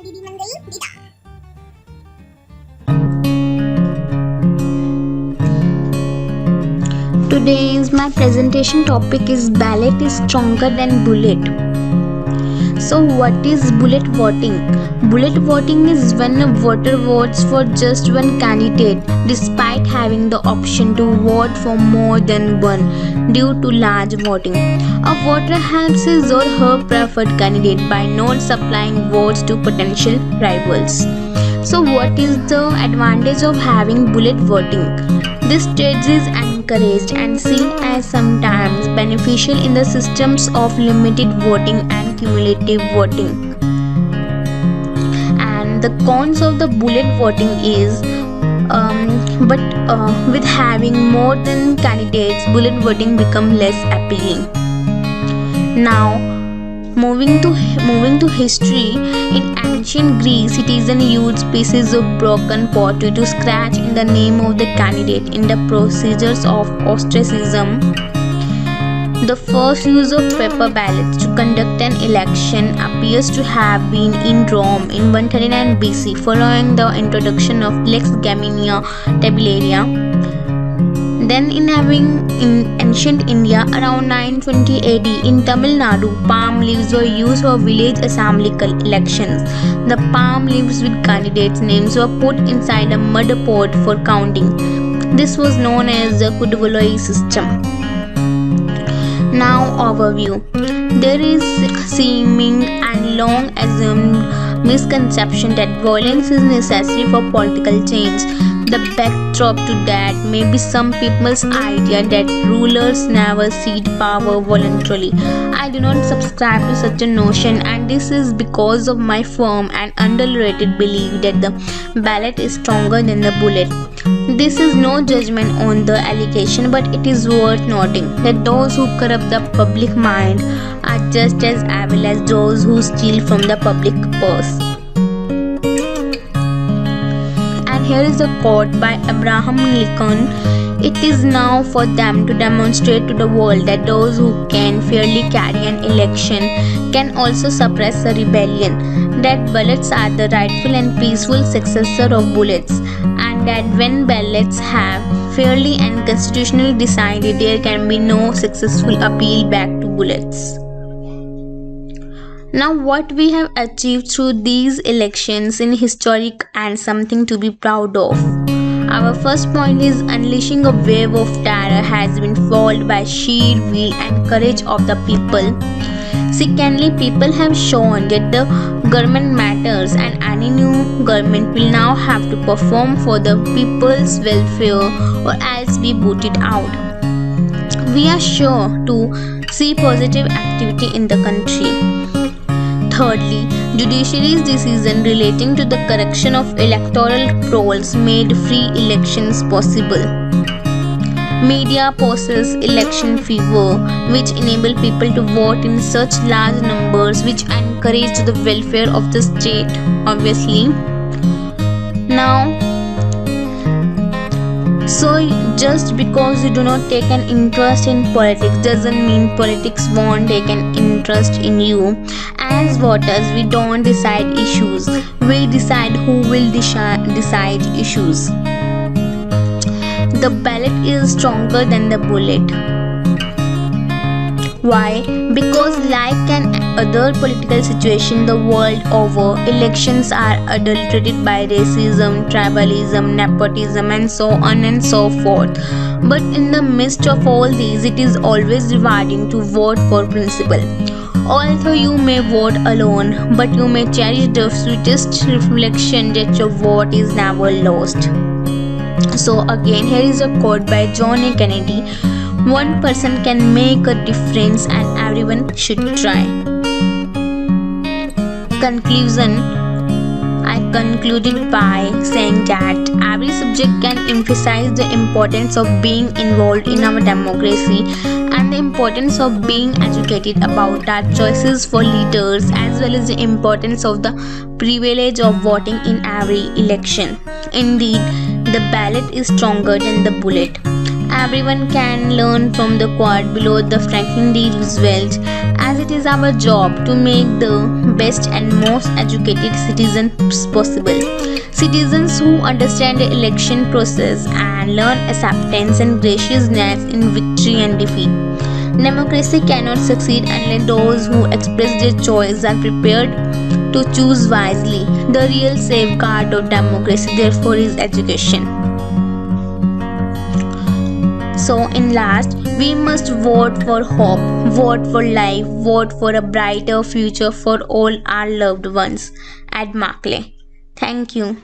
Didi मंडळी दिदा. Today's my presentation topic is ballot is stronger than bullet. So what is bullet voting? Bullet voting is when a voter votes for just one candidate despite having the option to vote for more than one due to large voting. A voter helps his or her preferred candidate by not supplying votes to potential rivals. So what is the advantage of having bullet voting? This strategy is encouraged and seen as sometimes beneficial in the systems of limited voting and cumulative voting. And the cons of the bullet voting is with having more than candidates, bullet voting become less appealing. Now, moving to history, in ancient Greece, citizens used pieces of broken pottery to scratch in the name of the candidate in the procedures of ostracism. The first use of paper ballots to conduct an election appears to have been in Rome in 139 BC, following the introduction of Lex Gaminia Tabellaria. Then in ancient India around 920 AD in Tamil Nadu, palm leaves were used for village assembly elections. The palm leaves with candidates' names were put inside a mud pot for counting. This was known as the Kuduvaloi system. Now overview. There is seeming and long assumed misconception that violence is necessary for political change. The backdrop to that may be some people's idea that rulers never cede power voluntarily. I do not subscribe to such a notion, and this is because of my firm and underrated belief that the ballot is stronger than the bullet. This is no judgment on the allegation, but it is worth noting that those who corrupt the public mind are just as evil as those who steal from the public purse. Here is a quote by Abraham Lincoln. It is now for them to demonstrate to the world that those who can fairly carry an election can also suppress a rebellion, that ballots are the rightful and peaceful successor of bullets, and that when ballots have fairly and constitutionally decided, there can be no successful appeal back to bullets. Now, what we have achieved through these elections is historic and something to be proud of. Our first point is unleashing a wave of terror has been followed by sheer will and courage of the people. Secondly, people have shown that the government matters and any new government will now have to perform for the people's welfare or else be booted out. We are sure to see positive activity in the country. Thirdly, judiciary's decision relating to the correction of electoral rolls made free elections possible. Media possess election fever, which enable people to vote in such large numbers, which encourage the welfare of the state, obviously. Now, so just because you do not take an interest in politics doesn't mean politics won't take an interest in you. As voters, we don't decide issues, we decide who will decide issues. The ballot is stronger than the bullet. Why? Because like an other political situation the world over, elections are adulterated by racism, tribalism, nepotism and so on and so forth. But in the midst of all these, it is always rewarding to vote for principle. Although you may vote alone, but you may cherish the sweetest reflection that your vote is never lost. So again, here is a quote by John A. Kennedy. One person can make a difference and everyone should try. Conclusion. I concluded by saying that every subject can emphasize the importance of being involved in our democracy and the importance of being educated about our choices for leaders, as well as the importance of the privilege of voting in every election. Indeed, the ballot is stronger than the bullet. Everyone can learn from the quote below the Franklin D. Roosevelt, as it is our job to make the best and most educated citizens possible. Citizens who understand the election process and learn acceptance and graciousness in victory and defeat. Democracy cannot succeed unless those who express their choice are prepared to choose wisely. The real safeguard of democracy, therefore, is education. So, in last, we must vote for hope, vote for life, vote for a brighter future for all our loved ones. At Markley. Thank you.